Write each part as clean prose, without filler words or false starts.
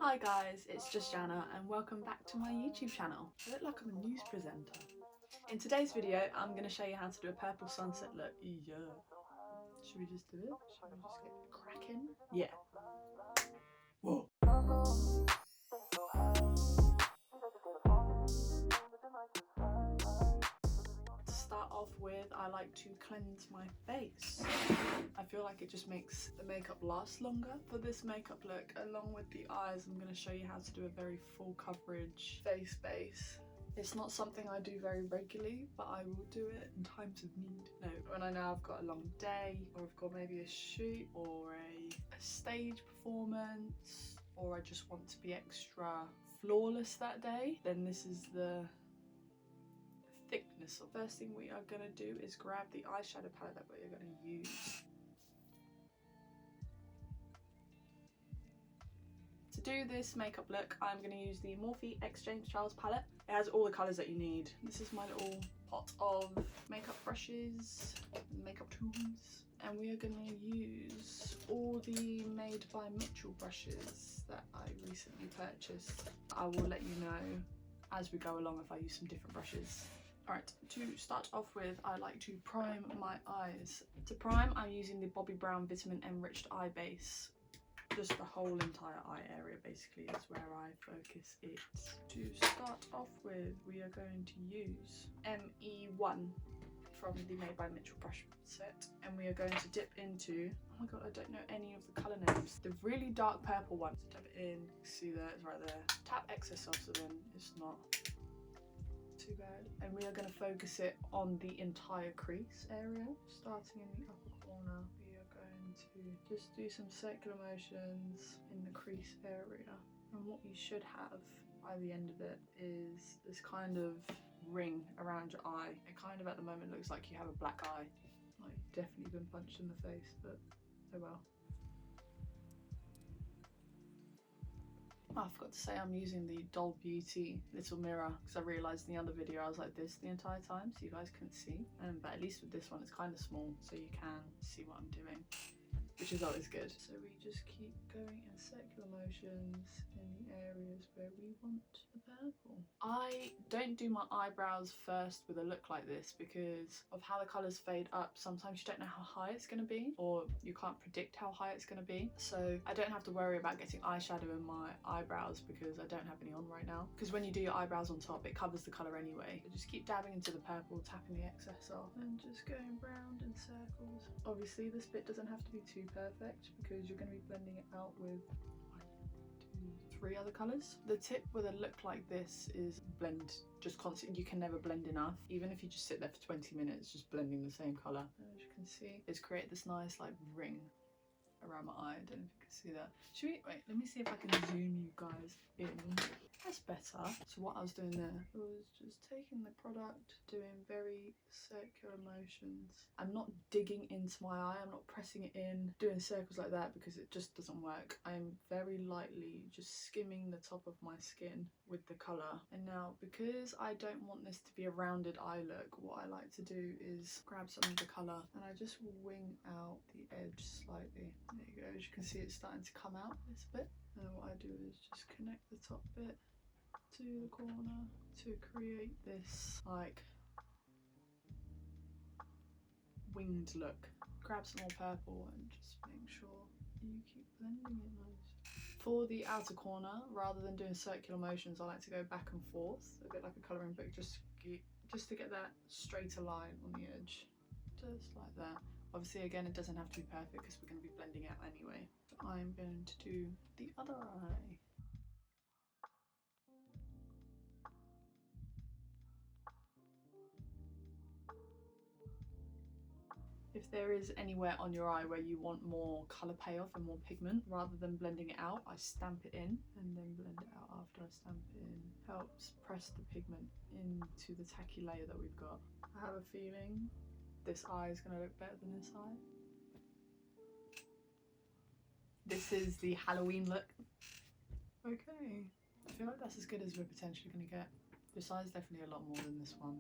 Hi guys, it's JustJanna and welcome back to my YouTube channel. I look like I'm a news presenter. In today's video, I'm going to show you how to do a purple sunset look. Yeah. Should we just do it? Should we just get cracking? Yeah. Whoa. To start off with, I like to cleanse my face. I feel like it just makes the makeup last longer. For this makeup look, along with the eyes, I'm going to show you how to do a very full coverage face base. It's not something I do very regularly, but I will do it in times of need. No, when I know I've got a long day, or I've got maybe a shoot, or a stage performance, or I just want to be extra flawless that day, then this is the thickness. So first thing we are going to do is grab the eyeshadow palette that we're going to use. To do this makeup look, I'm going to use the Morphe X James Charles palette. It has all the colours that you need. This is my little pot of makeup brushes and makeup tools. And we are going to use all the Made by Mitchell brushes that I recently purchased. I will let you know as we go along if I use some different brushes. Alright, to start off with, I like to prime my eyes. To prime, I'm using the Bobbi Brown Vitamin Enriched Eye Base. Just the whole entire eye area basically is where I focus it. To start off with, we are going to use ME1 from the Made by Mitchell brush set, and we are going to dip into, oh my god, I don't know any of the colour names, the really dark purple one. So dip it in, see that it's right there. Tap excess off so then it's not too bad. And we are going to focus it on the entire crease area, starting in the upper corner. We are going to just do some circular motions in the crease area, and what you should have by the end of it is this kind of ring around your eye. It kind of at the moment looks like you have a black eye, like you've definitely been punched in the face, but oh well. I forgot to say I'm using the Doll Beauty little mirror because I realised in the other video I was like this the entire time so you guys couldn't see, but at least with this one it's kind of small so you can see what I'm doing, which is always good. So we just keep going in circular motions in the areas where we want the purple. I don't do my eyebrows first with a look like this because of how the colours fade up. Sometimes you don't know how high it's going to be, or you can't predict how high it's going to be. So I don't have to worry about getting eyeshadow in my eyebrows because I don't have any on right now. Because when you do your eyebrows on top, it covers the colour anyway. So just keep dabbing into the purple, tapping the excess off, and just going round in circles. Obviously this bit doesn't have to be too perfect because you're going to be blending it out with 3 other colours. The tip with a look like this is blend just constantly. You can never blend enough, even if you just sit there for 20 minutes just blending the same colour. And as you can see, it's created this nice like ring around my eye. I don't know if you can see that. Should we wait, let me see if I can zoom you guys in. That's better. So what I was doing there was just taking the product, doing very circular motions. I'm not digging into my eye, I'm not pressing it in, doing circles like that because it just doesn't work. I'm very lightly just skimming the top of my skin with the colour. And now because I don't want this to be a rounded eye look, what I like to do is grab some of the colour and I just wing out the edge slightly. There you go, as you can see it's starting to come out this bit. And what I do is just connect the top bit to the corner to create this like winged look. Grab some more purple and just make sure you keep blending it nice. For the outer corner, rather than doing circular motions, I like to go back and forth a bit like a colouring book, just to get that straighter line on the edge, just like that. Obviously again it doesn't have to be perfect because we're going to be blending out anyway. But I'm going to do the other eye. If there is anywhere on your eye where you want more colour payoff and more pigment, rather than blending it out, I stamp it in and then blend it out after I stamp it in. Helps press the pigment into the tacky layer that we've got. I have a feeling this eye is going to look better than this eye. This is the Halloween look. Okay, I feel like that's as good as we're potentially going to get. This eye is definitely a lot more than this one.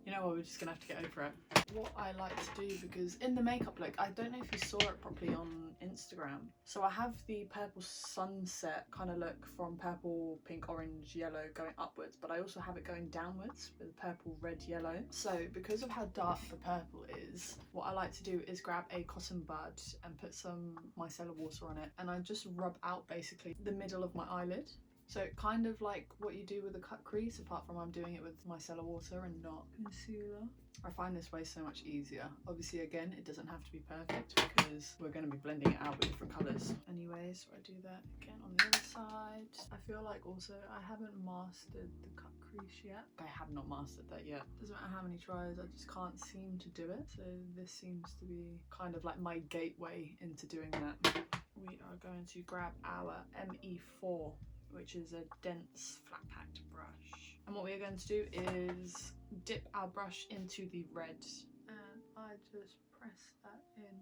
You know what, we're just gonna have to get over it. What I like to do, because in the makeup look, I don't know if you saw it properly on Instagram. So I have the purple sunset kind of look from purple, pink, orange, yellow going upwards, but I also have it going downwards with purple, red, yellow. So because of how dark the purple is, what I like to do is grab a cotton bud and put some micellar water on it, and I just rub out basically the middle of my eyelid. So kind of like what you do with a cut crease, apart from I'm doing it with micellar water and not concealer. I find this way so much easier. Obviously, again, it doesn't have to be perfect because we're going to be blending it out with different colours. Anyway, so I do that again on the other side. I feel like also I haven't mastered the cut crease yet. I have not mastered that yet. Doesn't matter how many tries, I just can't seem to do it. So this seems to be kind of like my gateway into doing that. We are going to grab our ME4, which is a dense flat packed brush. And what we are going to do is dip our brush into the red, and I just press that in.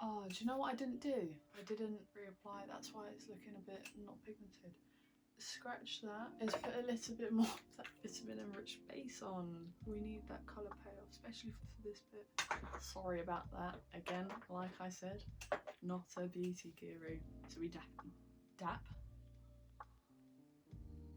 Oh, do you know what I didn't do? I didn't reapply, that's why it's looking a bit not pigmented. Scratch that, is put a little bit more of that vitamin enriched base on. We need that colour payoff, especially for this bit. Sorry about that. Again, like I said, not a beauty guru. So we dap.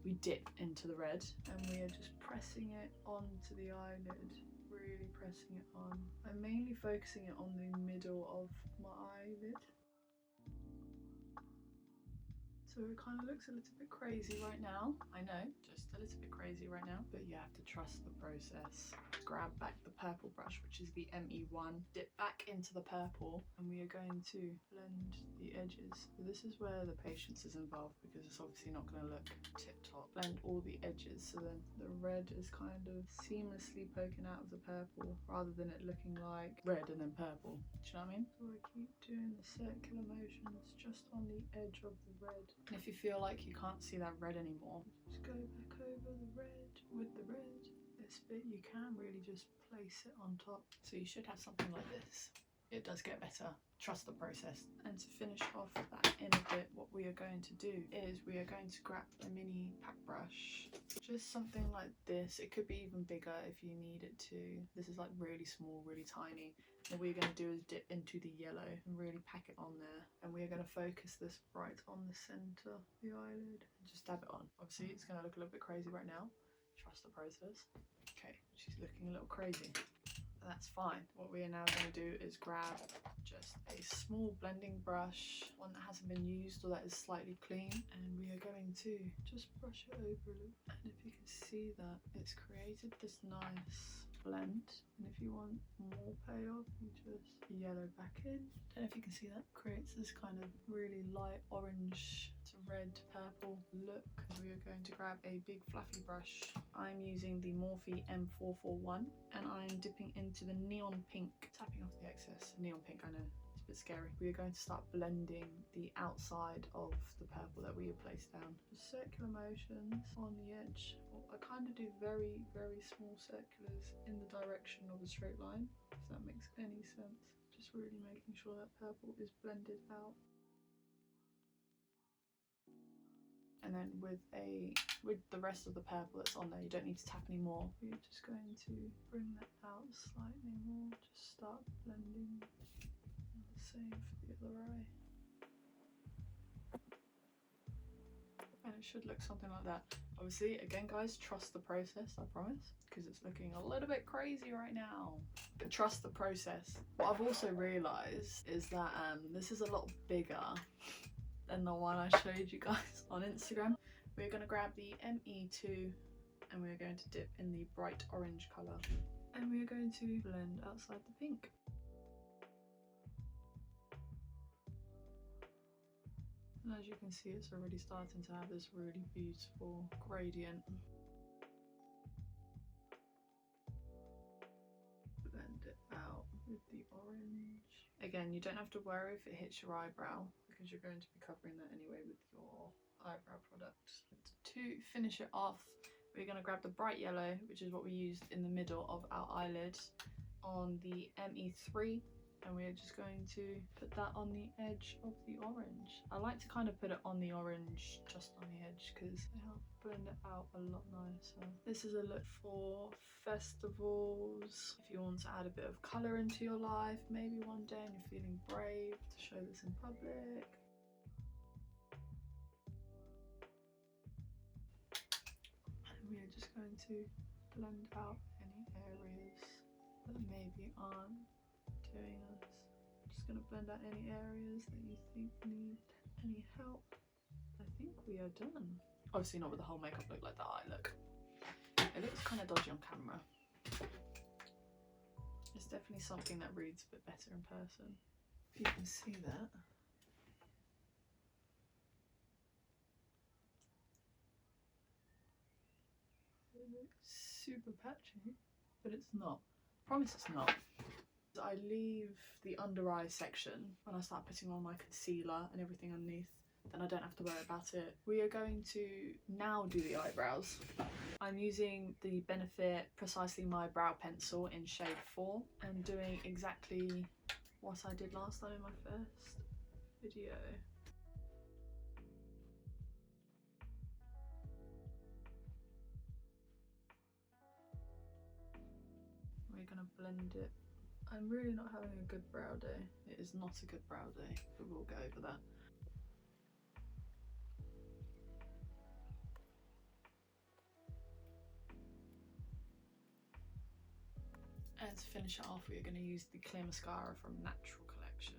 We dip into the red, and we are just pressing it onto the eyelid, really pressing it on. I'm mainly focusing it on the middle of my eyelid. So it kind of looks a little bit crazy right now. I know, just a little bit crazy right now, but you have to trust the process. Grab back the purple brush, which is the ME1, dip back into the purple, and we are going to blend the edges. So this is where the patience is involved, because it's obviously not going to look tip top. Blend all the edges, so then the red is kind of seamlessly poking out of the purple, rather than it looking like red and then purple. Do you know what I mean? So I keep doing the circular motions just on the edge of the red. And if you feel like you can't see that red anymore, just go back over the red with the red. This bit you can really just place it on top. So you should have something like this. It does get better. Trust the process. And to finish off that in a bit, what we are going to do is we are going to grab a mini pack brush. Just something like this. It could be even bigger if you need it to. This is like really small, really tiny. What we're going to do is dip into the yellow and really pack it on there. And we're going to focus this right on the centre of the eyelid and just dab it on. Obviously, it's going to look a little bit crazy right now. Trust the process. Okay, she's looking a little crazy. That's fine. What we are now going to do is grab just a small blending brush, one that hasn't been used or that is slightly clean, and we are going to just brush it over a little. And if you can see that, it's created this nice blend, and if you want more payoff, you just yellow back in. Don't know if you can see that, creates this kind of really light orange to red purple look. We are going to grab a big fluffy brush. I'm using the Morphe M441, and I'm dipping into the neon pink, tapping off the excess. Neon pink, I know, it's a bit scary. We are going to start blending the outside of the purple that we have placed down. Just circular motions on the edge. I kind of do very, very small circulars in the direction of a straight line, if that makes any sense. Just really making sure that purple is blended out. And then with the rest of the purple that's on there, you don't need to tap anymore. You're just going to bring that out slightly more. Just start blending. The same for the other eye. And it should look something like that. Obviously, again guys, trust the process, I promise, because it's looking a little bit crazy right now. But trust the process. What I've also realised is that this is a lot bigger than the one I showed you guys on Instagram. We're going to grab the ME2 and we're going to dip in the bright orange colour. And we're going to blend outside the pink. And as you can see, it's already starting to have this really beautiful gradient. Blend it out with the orange. Again, you don't have to worry if it hits your eyebrow, because you're going to be covering that anyway with your eyebrow product. To finish it off, we're going to grab the bright yellow, which is what we used in the middle of our eyelid, on the ME3, and we're just going to put that on the edge of the orange. I like to kind of put it on the orange, just on the edge, because it helps blend it out a lot nicer. This is a look for festivals, if you want to add a bit of colour into your life, maybe one day and you're feeling brave to show this in public. And we are just going to blend out any areas that maybe aren't doing us. I'm just going to blend out any areas that you think need any help. I think we are done. Obviously not with the whole makeup look like that eye look. It looks kind of dodgy on camera. It's definitely something that reads a bit better in person. If you can see that. It looks super patchy, but it's not. I promise it's not. I leave the under eye section when I start putting on my concealer and everything underneath, then I don't have to worry about it. We are going to now do the eyebrows. I'm using the Benefit Precisely My Brow Pencil in shade 4 and doing exactly what I did last time in my first video. We're gonna blend it. I'm really not having a good brow day. It is not a good brow day, but we'll go over that. And to finish it off, we are going to use the clear mascara from Natural Collection.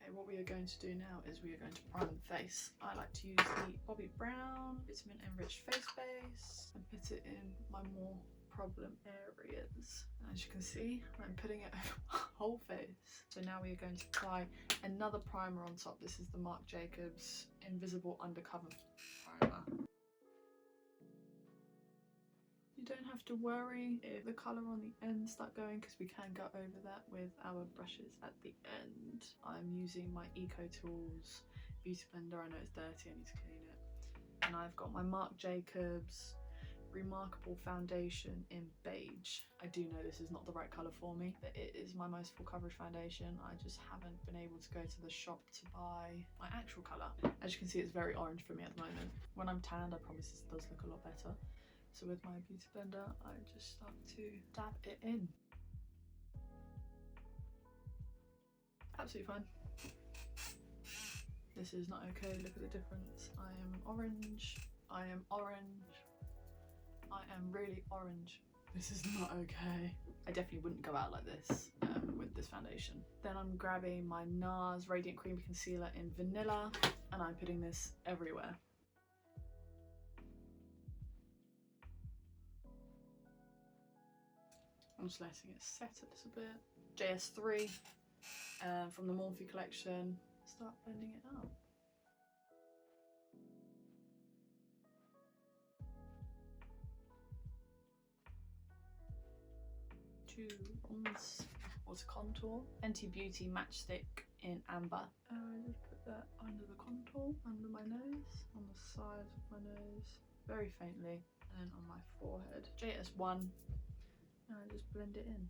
Okay, what we are going to do now is we are going to prime the face. I like to use the Bobbi Brown Vitamin Enriched Face Base and put it in my more problem areas. As you can see, I'm putting it over my whole face. So now we are going to apply another primer on top. This is the Marc Jacobs Invisible Undercover Primer. You don't have to worry if the colour on the end start going, because we can go over that with our brushes at the end. I'm using my Eco Tools Beauty Blender. I know it's dirty, I need to clean it. And I've got my Marc Jacobs Remarkable Foundation in Beige. I do know this is not the right colour for me, but it is my most full coverage foundation. I just haven't been able to go to the shop to buy my actual colour. As you can see, it's very orange for me at the moment. When I'm tanned, I promise this does look a lot better. So with my beauty blender, I just start to dab it in. Absolutely fine. This is not okay, look at the difference. I am orange, I am orange, I am really orange. This is not okay. I definitely wouldn't go out like this with this foundation. Then I'm grabbing my Nars Radiant Creamy Concealer in Vanilla, and I'm putting this everywhere. I'm just letting it set a little bit. JS3 from the Morphe collection. Start blending it out. To bronze or to contour. Fenty Beauty Matchstick in Amber. I just put that under the contour, under my nose, on the sides of my nose, very faintly, and on my forehead. JS1. And I just blend it in.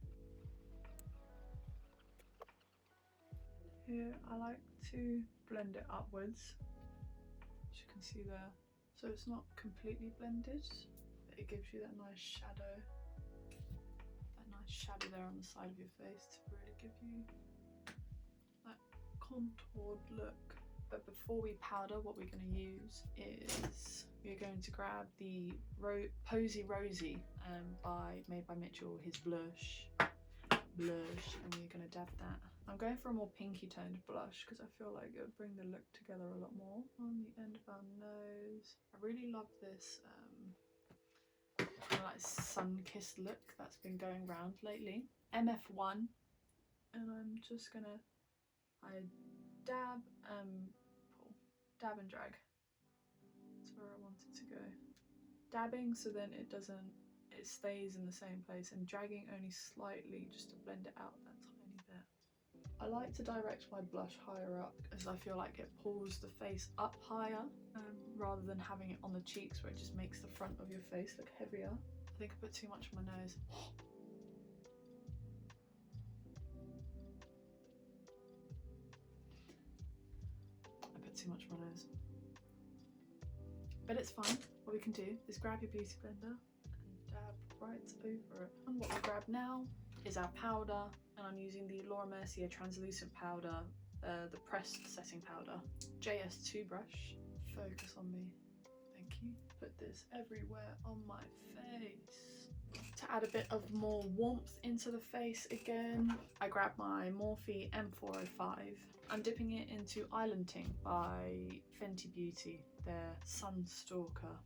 Here I like to blend it upwards, as you can see there. So it's not completely blended, but it gives you that nice shadow. That nice shadow there on the side of your face to really give you that contoured look. But before we powder, what we're going to use is we're going to grab the Posey Rosey made by Mitchell, his Blursh, and we're going to dab that. I'm going for a more pinky toned blush because I feel like it would bring the look together a lot more. On the end of our nose, I really love this kind of like sun-kissed look that's been going around lately. MF1, and I'm just gonna dab pull, dab and drag. That's where I want it to go. Dabbing so then it stays in the same place, and dragging only slightly just to blend it out that tiny bit. I like to direct my blush higher up as I feel like it pulls the face up higher rather than having it on the cheeks where it just makes the front of your face look heavier. I I think I put too much on my nose. I put too much on my nose. But it's fine. What we can do is grab your beauty blender and dab right over it. And what we grab now is our powder, and I'm using the Laura Mercier translucent powder, the pressed setting powder. JS2 brush, focus on me, thank you. Put this everywhere on my face. To add a bit of more warmth into the face again, I grab my Morphe M405. I'm dipping it into Island Ting by Fenty Beauty, their Sun Stalk'r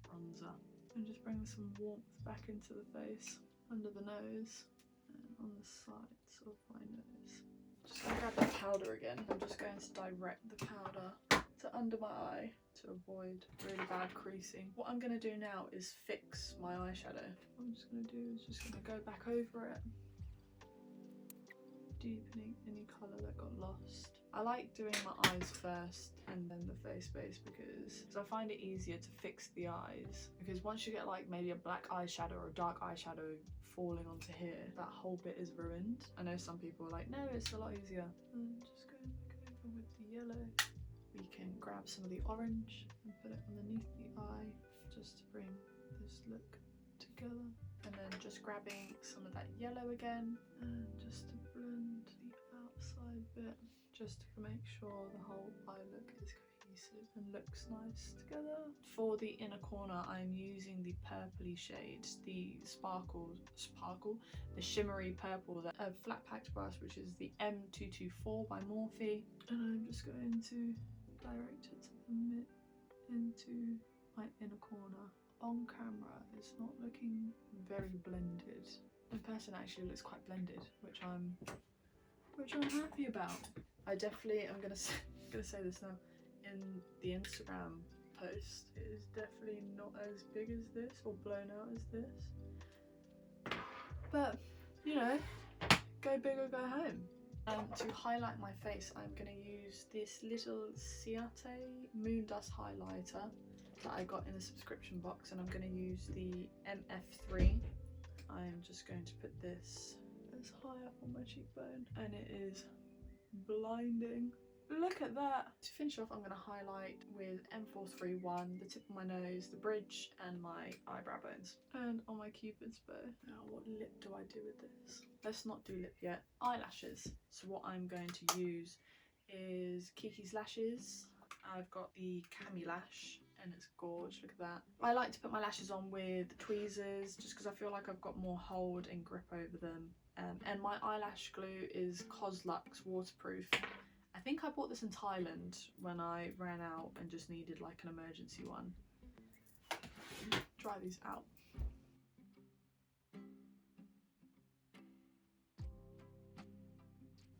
bronzer. And just bring some warmth back into the face, under the nose, and on the sides of my nose. Just gonna grab that powder again. I'm just going to direct the powder to under my eye to avoid really bad creasing. What I'm gonna do now is fix my eyeshadow. What I'm just gonna do is just gonna go back over it, deepening any colour that got lost. I like doing my eyes first and then the face base because I find it easier to fix the eyes, because once you get like maybe a black eyeshadow or a dark eyeshadow falling onto here, that whole bit is ruined. I know some people are like, no, it's a lot easier. And just going back over with the yellow. We can grab some of the orange and put it underneath the eye just to bring this look together. And then just grabbing some of that yellow again and just to blend the outside bit, just to make sure the whole eye look is cohesive and looks nice together. For the inner corner, I'm using the purpley shade, the the shimmery purple, a flat packed brush, which is the M224 by Morphe. And I'm just going to direct it into my inner corner. On camera, it's not looking very blended. In person, it actually looks quite blended, which I'm happy about. I definitely am gonna say this now. In the Instagram post, it is definitely not as big as this or blown out as this. But you know, go big or go home. To highlight my face, I'm going to use this little Ciaté Moondust highlighter that I got in a subscription box, and I'm going to use the MF3. I'm just going to put this as high up on my cheekbone, and it is blinding. Look at that! To finish off, I'm going to highlight with M431, the tip of my nose, the bridge, and my eyebrow bones. And on my Cupid's bow. Now, what lip do I do with this? Let's not do lip yet. Eyelashes. So what I'm going to use is Kiki's lashes. I've got the Cami Lash, and it's gorgeous. Look at that. I like to put my lashes on with tweezers, just because I feel like I've got more hold and grip over them. And my eyelash glue is Coslux waterproof. I think I bought this in Thailand when I ran out and just needed like an emergency one. Try these out.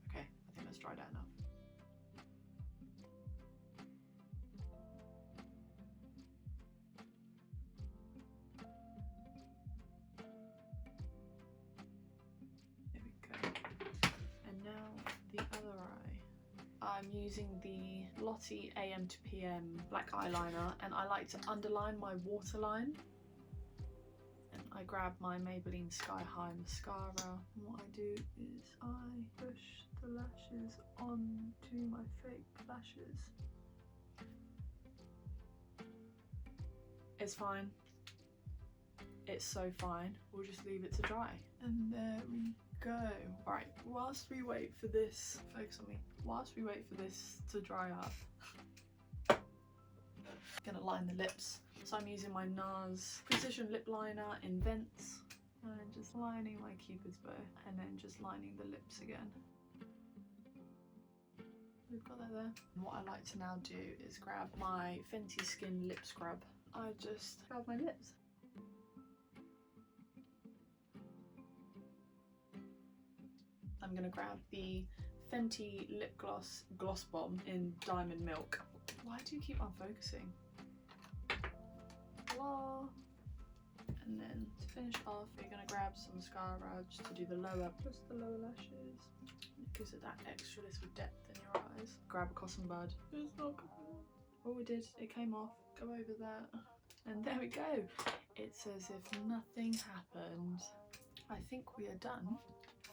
Okay, I think that's dried out enough. There we go. And now the other eye. I'm using the Lottie AM to PM black eyeliner, and I like to underline my waterline. And I grab my Maybelline Sky High mascara, and what I do is I push the lashes onto my fake lashes. It's fine. It's so fine. We'll just leave it to dry. And there we go. Alright, whilst we wait for this, focus on me, whilst we wait for this to dry up, I'm gonna line the lips. So I'm using my Nars Precision Lip Liner in Vence, and just lining my Cupid's bow, and then just lining the lips again. We've got that there. And what I like to now do is grab my Fenty Skin Lip Scrub. I just scrub my lips. I'm going to grab the Fenty Lip Gloss Gloss Bomb in Diamond Milk. Why do you keep unfocusing? Voila! And then to finish off, you're going to grab some mascara just to do the lower, just the lower lashes. It gives it that extra little depth in your eyes. Grab a cotton bud. It's not coming off. Oh, it did. It came off. Go over that. And there we go. It's as if nothing happened. I think we are done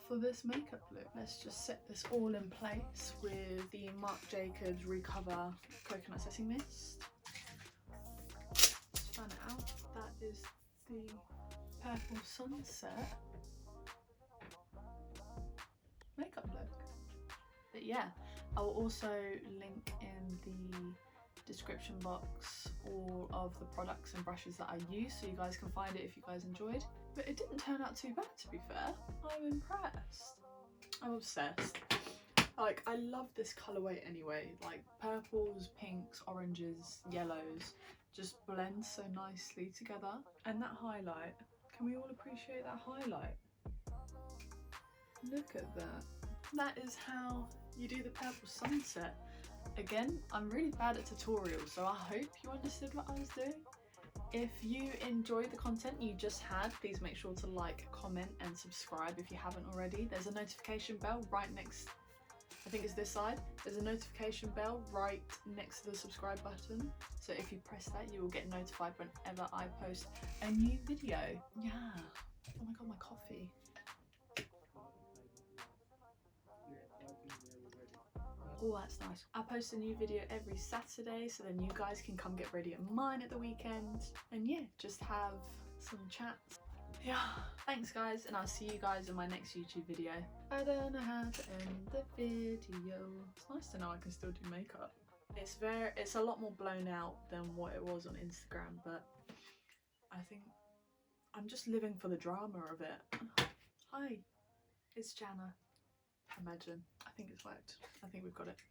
for this makeup look. Let's just set this all in place with the Marc Jacobs Recover Coconut Setting Mist. Let's fan it out. That is the Purple Sunset makeup look. But yeah, I will also link in the description box all of the products and brushes that I use so you guys can find it if you guys enjoyed. But it didn't turn out too bad, to be fair. I'm impressed. I'm obsessed. Like, I love this colourway anyway. Like, purples, pinks, oranges, yellows just blend so nicely together. And that highlight, can we all appreciate that highlight? Look at that. That is how you do the Purple Sunset. Again, I'm really bad at tutorials, so I hope you understood what I was doing. If you enjoyed the content you just had, please make sure to like, comment and subscribe if you haven't already. There's a notification bell right next, I think it's this side. There's a notification bell right next to the subscribe button. So if you press that, you will get notified whenever I post a new video. Yeah. Oh my god, my coffee. Oh, that's nice. I post a new video every Saturday, so then you guys can come get ready at mine at the weekend. And yeah, just have some chats. Yeah, thanks guys, and I'll see you guys in my next YouTube video. I don't know how to end the video. It's nice to know I can still do makeup. It's a lot more blown out than what it was on Instagram, but I think I'm just living for the drama of it. Hi, it's Janna. Imagine. I think it's worked. I think we've got it.